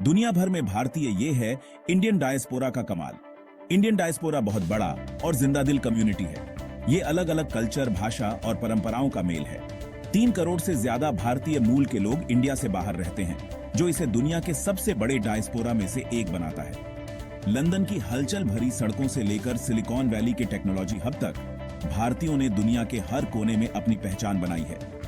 दुनिया भर में भारतीय ये है इंडियन डायस्पोरा का कमाल। इंडियन डायस्पोरा बहुत बड़ा और जिंदा दिल कम्युनिटी है। ये अलग अलग कल्चर, भाषा और परंपराओं का मेल है। 3 करोड़ से ज्यादा भारतीय मूल के लोग इंडिया से बाहर रहते हैं, जो इसे दुनिया के सबसे बड़े डायस्पोरा में से एक बनाता है। लंदन की हलचल भरी सड़कों से लेकर सिलिकॉन वैली के टेक्नोलॉजी हब तक भारतीयों ने दुनिया के हर कोने में अपनी पहचान बनाई है।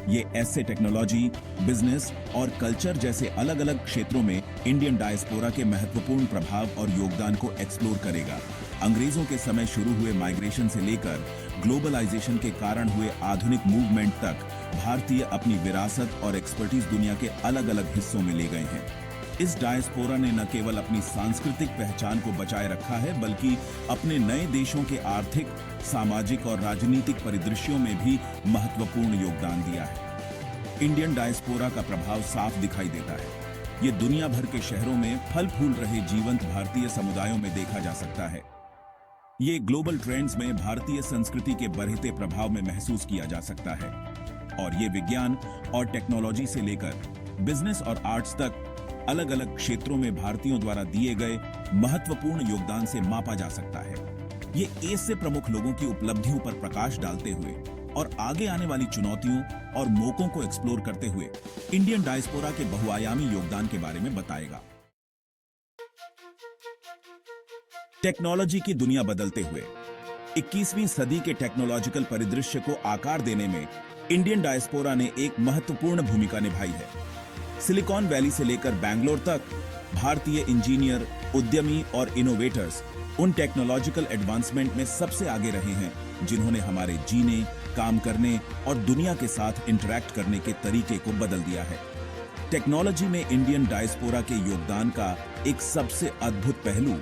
ये ऐसे टेक्नोलॉजी, बिजनेस और कल्चर जैसे अलग अलग क्षेत्रों में इंडियन डायस्पोरा के महत्वपूर्ण प्रभाव और योगदान को एक्सप्लोर करेगा। अंग्रेजों के समय शुरू हुए माइग्रेशन से लेकर ग्लोबलाइजेशन के कारण हुए आधुनिक मूवमेंट तक भारतीय अपनी विरासत और एक्सपर्टीज दुनिया के अलग अलग हिस्सों में ले गए हैं। इस डायस्पोरा ने न केवल अपनी सांस्कृतिक पहचान को बचाए रखा है, बल्कि अपने नए देशों के आर्थिक, सामाजिक और राजनीतिक परिदृश्यों में भी महत्वपूर्ण योगदान दिया है। इंडियन डायस्पोरा का प्रभाव साफ दिखाई देता है। ये दुनिया भर के शहरों में फल फूल रहे जीवंत भारतीय समुदायों में देखा जा सकता है। ये ग्लोबल ट्रेंड्स में भारतीय संस्कृति के बढ़ते प्रभाव में महसूस किया जा सकता है, और ये विज्ञान और टेक्नोलॉजी से लेकर बिजनेस और आर्ट्स तक अलग अलग क्षेत्रों में भारतीयों द्वारा दिए गए महत्वपूर्ण योगदान से मापा जा सकता है। ये एस से प्रमुख लोगों की उपलब्धियों पर प्रकाश डालते हुए और आगे आने वाली चुनौतियों और मौकों को एक्सप्लोर करते हुए इंडियन डायस्पोरा के बहुआयामी योगदान के बारे में बताएगा। टेक्नोलॉजी की दुनिया बदलते हुए 21वीं सदी के टेक्नोलॉजिकल परिदृश्य को आकार देने में इंडियन डायस्पोरा ने एक महत्वपूर्ण भूमिका निभाई है। सिलिकॉन वैली से लेकर बैंगलोर तक भारतीय इंजीनियर, उद्यमी और इनोवेटर्स उन टेक्नोलॉजिकल एडवांसमेंट में सबसे आगे रहे हैं, जिन्होंने हमारे जीने, काम करने और दुनिया के साथ इंटरैक्ट करने के तरीके को बदल दिया है। टेक्नोलॉजी में इंडियन डायस्पोरा के योगदान का एक सबसे अद्भुत पहलू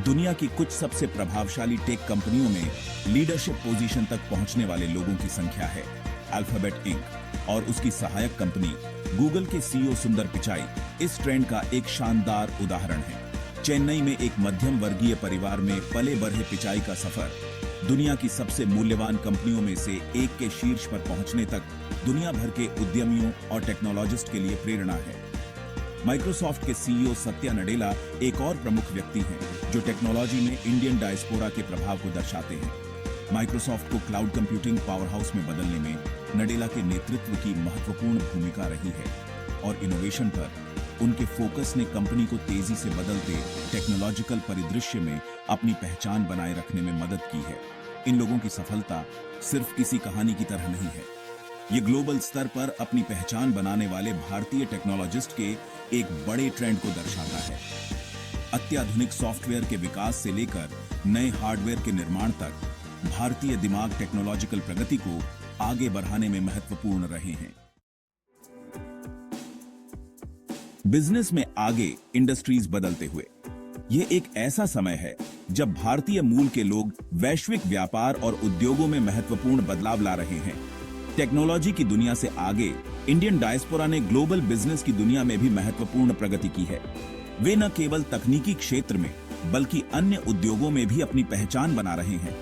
दुनिया की कुछ सबसे प्रभावशाली टेक कंपनियों में लीडरशिप पोजीशन तक पहुंचने वाले लोगों की संख्या है। अल्फाबेट इंक और उसकी सहायक कंपनी गूगल के सीईओ सुंदर पिचाई इस ट्रेंड का एक शानदार उदाहरण है। चेन्नई में एक मध्यम वर्गीय परिवार में पले बढ़े पिचाई का सफर दुनिया की सबसे मूल्यवान कंपनियों में से एक के शीर्ष पर पहुंचने तक दुनिया भर के उद्यमियों और टेक्नोलॉजिस्ट के लिए प्रेरणा है। माइक्रोसॉफ्ट के सीईओ सत्या नडेला एक और प्रमुख व्यक्ति हैं जो टेक्नोलॉजी में इंडियन डायस्पोरा के प्रभाव को दर्शाते हैं। माइक्रोसॉफ्ट को क्लाउड कंप्यूटिंग पावर हाउस में बदलने में नडेला के नेतृत्व की महत्वपूर्ण भूमिका रही है, और इनोवेशन पर उनके फोकस ने कंपनी को तेजी से बदलते टेक्नोलॉजिकल परिदृश्य में अपनी पहचान बनाए रखने में मदद की है। इन लोगों की सफलता सिर्फ किसी कहानी की तरह नहीं है। ये ग्लोबल स्तर पर अपनी पहचान बनाने वाले भारतीय टेक्नोलॉजिस्ट के एक बड़े ट्रेंड को दर्शाता है। अत्याधुनिक सॉफ्टवेयर के विकास से लेकर नए हार्डवेयर के निर्माण तक भारतीय दिमाग टेक्नोलॉजिकल प्रगति को आगे बढ़ाने में महत्वपूर्ण रहे हैं। बिजनेस में आगे इंडस्ट्रीज बदलते हुए यह एक ऐसा समय है जब भारतीय मूल के लोग वैश्विक व्यापार और उद्योगों में महत्वपूर्ण बदलाव ला रहे हैं। टेक्नोलॉजी की दुनिया से आगे इंडियन डायस्पोरा ने ग्लोबल बिजनेस की दुनिया में भी महत्वपूर्ण प्रगति की है। वे न केवल तकनीकी क्षेत्र में बल्कि अन्य उद्योगों में भी अपनी पहचान बना रहे हैं।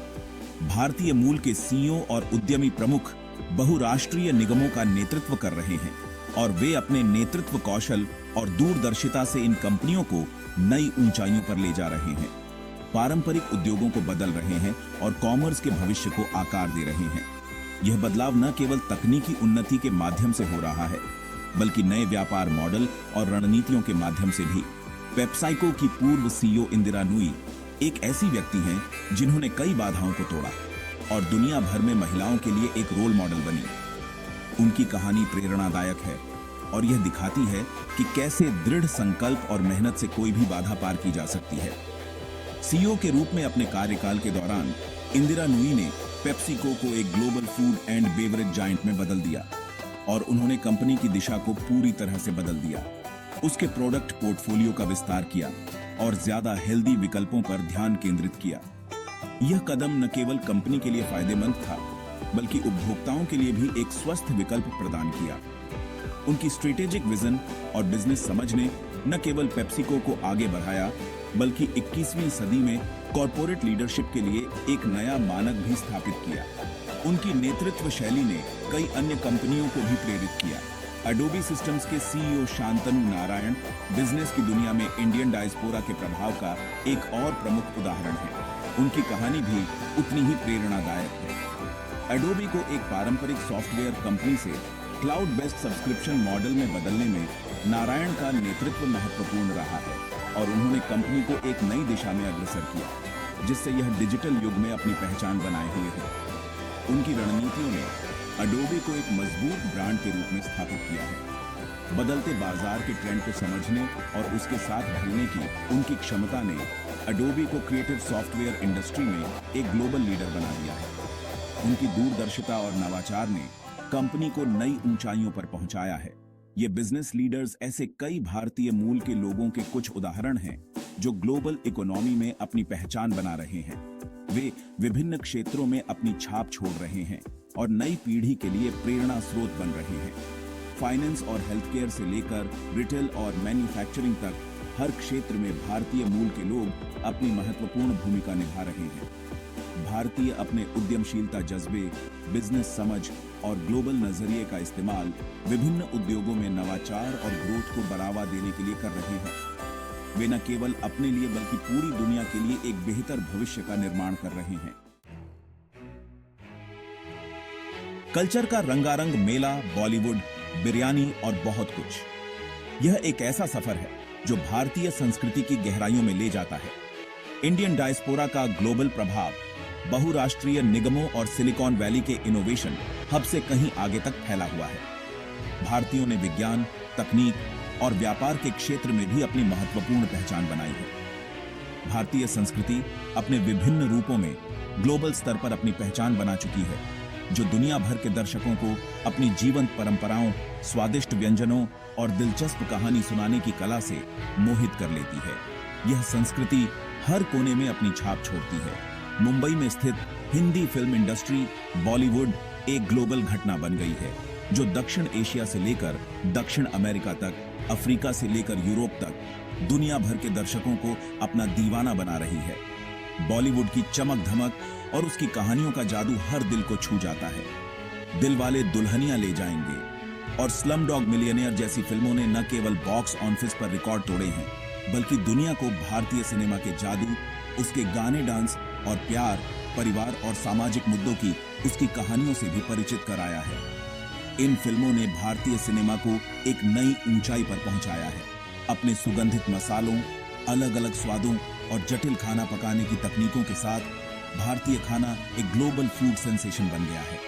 भारतीय मूल के सीईओ और उद्यमी प्रमुख बहुराष्ट्रीय निगमों का नेतृत्व कर रहे हैं, और वे अपने नेतृत्व कौशल और दूरदर्शिता से इन कंपनियों को नई ऊंचाइयों पर ले जा रहे हैं। पारंपरिक उद्योगों को बदल रहे हैं और कॉमर्स के भविष्य को आकार दे रहे हैं। यह बदलाव न केवल तकनीकी उन्नति के माध्यम से हो रहा है, बल्कि नए व्यापार मॉडल और रणनीतियों के माध्यम से भी। पेप्साइको की पूर्व सीईओ इंदिरा नुई एक ऐसी व्यक्ति हैं जिन्होंने कई बाधाओं को तोड़ा और दुनिया भर में महिलाओं के लिए एक रोल मॉडल बनी। उनकी कहानी प्रेरणादायक है और यह दिखाती है कि कैसे दृढ़ संकल्प और मेहनत से कोई भी बाधा पार की जा सकती है। सीईओ के रूप में अपने कार्यकाल के दौरान इंदिरा नुई ने पेप्सिको को एक global food and beverage giant में बदल दिया, और उन्होंने कंपनी की दिशा को पूरी तरह से बदल दिया। उसके प्रोडक्ट पोर्टफोलियो का विस्तार किया और ज्यादा हेल्दी विकल्पों पर ध्यान केंद्रित किया। यह कदम न केवल कंपनी के लिए फायदेमंद था, बल्कि उपभोक्ताओं के लिए भी एक स्वस्थ विकल्प प्रदान किया। उनकी स्ट्रेटेजिक विजन और बिजनेस समझ ने न केवल पेप्सिको को आगे बढ़ाया, बल्कि 21वीं सदी में कॉर्पोरेट लीडरशिप के लिए एक नया मानक भी स्थापित किया। उनकी नेतृत्व शैली ने कई अन्य कंपनियों को भी प्रेरित किया। एडोबी सिस्टम्स के सीईओ शांतनु नारायण बिजनेस की दुनिया में इंडियन डायस्पोरा के प्रभाव का एक और प्रमुख उदाहरण है। उनकी कहानी भी उतनी ही प्रेरणादायक है। एडोबी को एक पारंपरिक सॉफ्टवेयर कंपनी से क्लाउड बेस्ड सब्सक्रिप्शन मॉडल में बदलने में नारायण का नेतृत्व महत्वपूर्ण रहा है और उन्होंने कंपनी को एक नई दिशा में अग्रसर किया, जिससे यह डिजिटल युग में अपनी पहचान बनाए हुए है। उनकी रणनीतियों ने एडोबी को एक मजबूत ब्रांड के रूप में स्थापित किया है। बदलते बाजार के ट्रेंड को समझने और उसके साथ ढलने की उनकी क्षमता ने एडोबी को क्रिएटिव सॉफ्टवेयर इंडस्ट्री में एक ग्लोबल लीडर बना दिया है। उनकी दूरदर्शिता और नवाचार ने कंपनी को नई ऊंचाइयों पर पहुंचाया है। ये बिजनेस लीडर्स ऐसे कई भारतीय मूल के लोगों के कुछ उदाहरण हैं जो ग्लोबल इकोनॉमी में अपनी पहचान बना रहे हैं। वे विभिन्न क्षेत्रों में अपनी छाप छोड़ रहे हैं और नई पीढ़ी के लिए प्रेरणा स्रोत बन रहे हैं। फाइनेंस और हेल्थ केयर से लेकर रिटेल और मैन्युफैक्चरिंग तक हर क्षेत्र में भारतीय मूल के लोग अपनी महत्वपूर्ण भूमिका निभा रहे हैं। भारतीय अपने उद्यमशीलता जज्बे, बिजनेस समझ और ग्लोबल नजरिए का इस्तेमाल विभिन्न उद्योगों में नवाचार और ग्रोथ को बढ़ावा देने के लिए कर रहे हैं। वे न केवल अपने लिए बल्कि पूरी दुनिया के लिए एक बेहतर भविष्य का निर्माण कर रहे हैं। कल्चर का रंगारंग मेला, बॉलीवुड, बिरयानी और बहुत कुछ। यह एक ऐसा सफर है जो भारतीय संस्कृति की गहराइयों में ले जाता है। इंडियन डायस्पोरा का ग्लोबल प्रभाव बहुराष्ट्रीय निगमों और सिलिकॉन वैली के इनोवेशन हब से कहीं आगे तक फैला हुआ है। भारतीयों ने विज्ञान, तकनीक और व्यापार के क्षेत्र में भी अपनी महत्वपूर्ण पहचान बनाई है। भारतीय संस्कृति अपने विभिन्न रूपों में ग्लोबल स्तर पर अपनी पहचान बना चुकी है, जो दुनिया भर के दर्शकों को अपनी जीवंत परंपराओं, स्वादिष्ट व्यंजनों और दिलचस्प कहानी सुनाने की कला से मोहित कर लेती है। यह संस्कृति हर कोने में अपनी छाप छोड़ती है। मुंबई में स्थित हिंदी फिल्म इंडस्ट्री, बॉलीवुड एक ग्लोबल घटना बन गई है, जो दक्षिण एशिया से लेकर दक्षिण अमेरिका तक, अफ्रीका से लेकर यूरोप तक दुनिया भर के दर्शकों को अपना दीवाना बना रही है। बॉलीवुड की चमक धमक और उसकी कहानियों का जादू हर दिल को छू जाता है। दिलवाले दुल्हनिया ले जाएंगे और स्लम डॉग मिलियनेयर जैसी फिल्मों ने न केवल बॉक्स ऑफिस पर रिकॉर्ड तोड़े हैं, बल्कि दुनिया को भारतीय सिनेमा के जादू, उसके गाने, डांस और प्यार, परिवार और सामाजिक मुद्दों की उसकी कहानियों से भी परिचित कराया है। इन फिल्मों ने भारतीय सिनेमा को एक नई ऊंचाई पर पहुंचाया है। अपने सुगंधित मसालों, अलग अलग स्वादों और जटिल खाना पकाने की तकनीकों के साथ भारतीय खाना एक ग्लोबल फूड सेंसेशन बन गया है।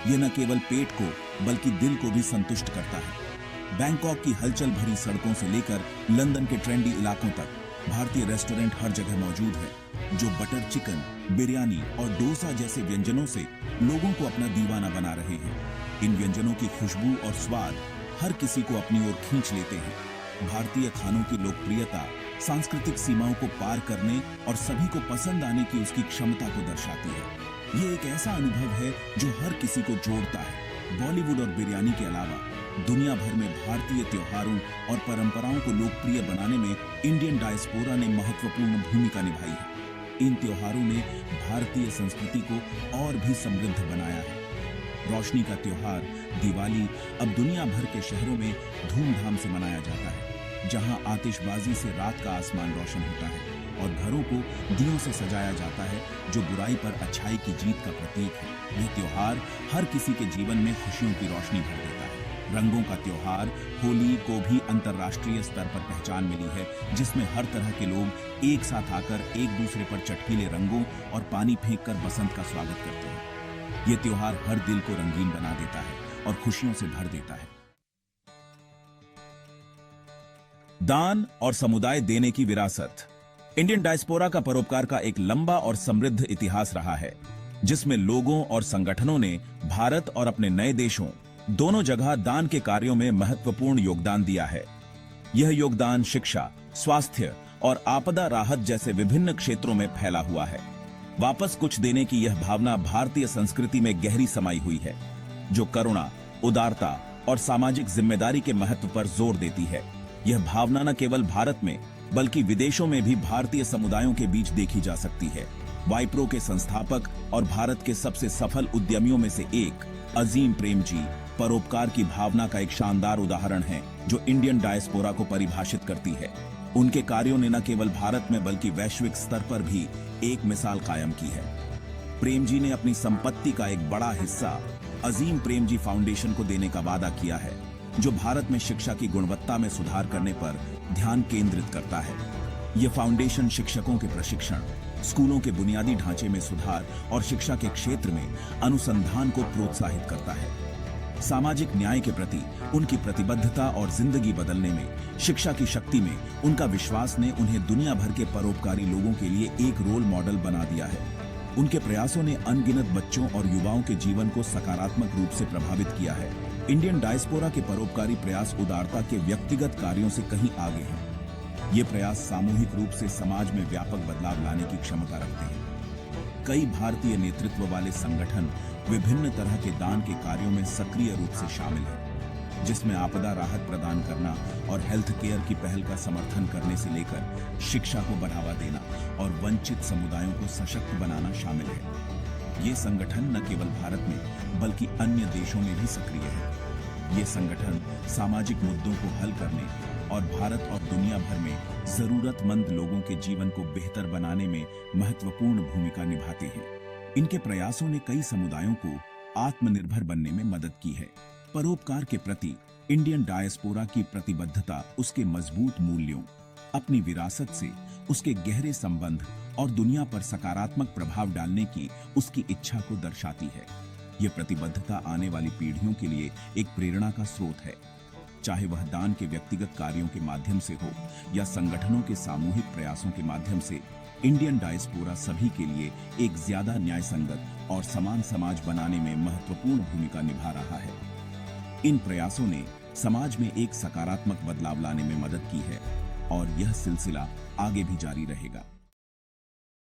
यह न केवल पेट को बल्कि दिल को भी संतुष्ट करता है। बैंकॉक की हलचल भरी सड़कों से लेकर लंदन के ट्रेंडी इलाकों तक भारतीय रेस्टोरेंट हर जगह मौजूद है, जो बटर चिकन, बिरयानी और डोसा जैसे व्यंजनों से लोगों को अपना दीवाना बना रहे हैं। इन व्यंजनों की खुशबू और स्वाद हर किसी को अपनी ओर खींच लेते हैं। भारतीय खानों की लोकप्रियता सांस्कृतिक सीमाओं को पार करने और सभी को पसंद आने की उसकी क्षमता को दर्शाती है। ये एक ऐसा अनुभव है जो हर किसी को जोड़ता है। बॉलीवुड और बिरयानी के अलावा दुनिया भर में भारतीय त्योहारों और परंपराओं को लोकप्रिय बनाने में इंडियन डायस्पोरा ने महत्वपूर्ण भूमिका निभाई है। इन त्योहारों ने भारतीय संस्कृति को और भी समृद्ध बनाया है। रोशनी का त्योहार दिवाली अब दुनिया भर के शहरों में धूमधाम से मनाया जाता है, जहां आतिशबाजी से रात का आसमान रोशन होता है और घरों को दियों से सजाया जाता है, जो बुराई पर अच्छाई की जीत का प्रतीक है। यह त्योहार हर किसी के जीवन में खुशियों की रोशनी भर देता है। रंगों का त्योहार होली को भी अंतर्राष्ट्रीय स्तर पर पहचान मिली है, जिसमें हर तरह के लोग एक साथ आकर एक दूसरे पर चटकीले रंगों और पानी फेंककर बसंत का स्वागत करते हैं। ये त्योहार हर दिल को रंगीन बना देता है और खुशियों से भर देता है। दान और समुदाय देने की विरासत। इंडियन डायस्पोरा का परोपकार का एक लंबा और समृद्ध इतिहास रहा है, जिसमें लोगों और संगठनों ने भारत और अपने नए देशों दोनों जगह दान के कार्यों में महत्वपूर्ण योगदान दिया है। यह योगदान शिक्षा, स्वास्थ्य और आपदा राहत जैसे विभिन्न क्षेत्रों में फैला हुआ है। वापस कुछ देने की यह भावना भारतीय संस्कृति में गहरी समाई हुई है, जो करुणा, उदारता और सामाजिक जिम्मेदारी के महत्व पर जोर देती है। यह भावना न केवल भारत में बल्कि विदेशों में भी भारतीय समुदायों के बीच देखी जा सकती है। वाइप्रो के संस्थापक और भारत के सबसे सफल उद्यमियों में से एक अजीम प्रेमजी परोपकार की भावना का एक शानदार उदाहरण है जो इंडियन डायस्पोरा को परिभाषित करती है। उनके कार्यों ने न केवल भारत में बल्कि वैश्विक स्तर पर भी एक मिसाल कायम की है। प्रेम जी ने अपनी संपत्ति का एक बड़ा हिस्सा अजीम प्रेम जी फाउंडेशन को देने का वादा किया है, जो भारत में शिक्षा की गुणवत्ता में सुधार करने पर ध्यान केंद्रित करता है। यह फाउंडेशन शिक्षकों के प्रशिक्षण, स्कूलों के बुनियादी ढांचे में सुधार और शिक्षा के क्षेत्र में अनुसंधान को प्रोत्साहित करता है। सामाजिक न्याय के प्रति उनकी प्रतिबद्धता और जिंदगी बदलने में शिक्षा की शक्ति में उनका विश्वास ने उन्हें दुनिया भर के परोपकारी लोगों के लिए एक रोल मॉडल बना दिया है। उनके प्रयासों ने अनगिनत बच्चों और युवाओं के जीवन को सकारात्मक रूप से प्रभावित किया है। इंडियन डायस्पोरा के परोपकारी प्रयास उदारता के व्यक्तिगत कार्यों से कहीं आगे हैं। ये प्रयास सामूहिक रूप से समाज में व्यापक बदलाव लाने की क्षमता रखते हैं। कई भारतीय नेतृत्व वाले संगठन विभिन्न तरह के दान के कार्यों में सक्रिय रूप से शामिल हैं, जिसमें आपदा राहत प्रदान करना और हेल्थ केयर की पहल का समर्थन करने से लेकर शिक्षा को बढ़ावा देना और वंचित समुदायों को सशक्त बनाना शामिल है। ये संगठन न केवल भारत में बल्कि अन्य देशों में भी सक्रिय है। ये संगठन सामाजिक मुद्दों को हल करने और भारत और दुनिया भर में जरूरतमंद लोगों के जीवन को बेहतर बनाने में महत्वपूर्ण भूमिका निभाते हैं। इनके प्रयासों ने कई समुदायों को आत्मनिर्भर बनने में मदद की है। परोपकार के प्रति इंडियन डायस्पोरा की प्रतिबद्धता उसके मजबूत मूल्यों, अपनी विरासत से उसके गहरे संबंध और दुनिया पर सकारात्मक प्रभाव डालने की उसकी इच्छा को दर्शाती है। यह प्रतिबद्धता आने वाली पीढ़ियों के लिए एक प्रेरणा का स्रोत है, चाहे वह दान के व्यक्तिगत कार्यों के माध्यम से हो या संगठनों के सामूहिक प्रयासों के माध्यम से। इंडियन डायस्पोरा सभी के लिए एक ज्यादा न्यायसंगत और समान समाज बनाने में महत्वपूर्ण भूमिका निभा रहा है। इन प्रयासों ने समाज में एक सकारात्मक बदलाव लाने में मदद की है और यह सिलसिला आगे भी जारी रहेगा।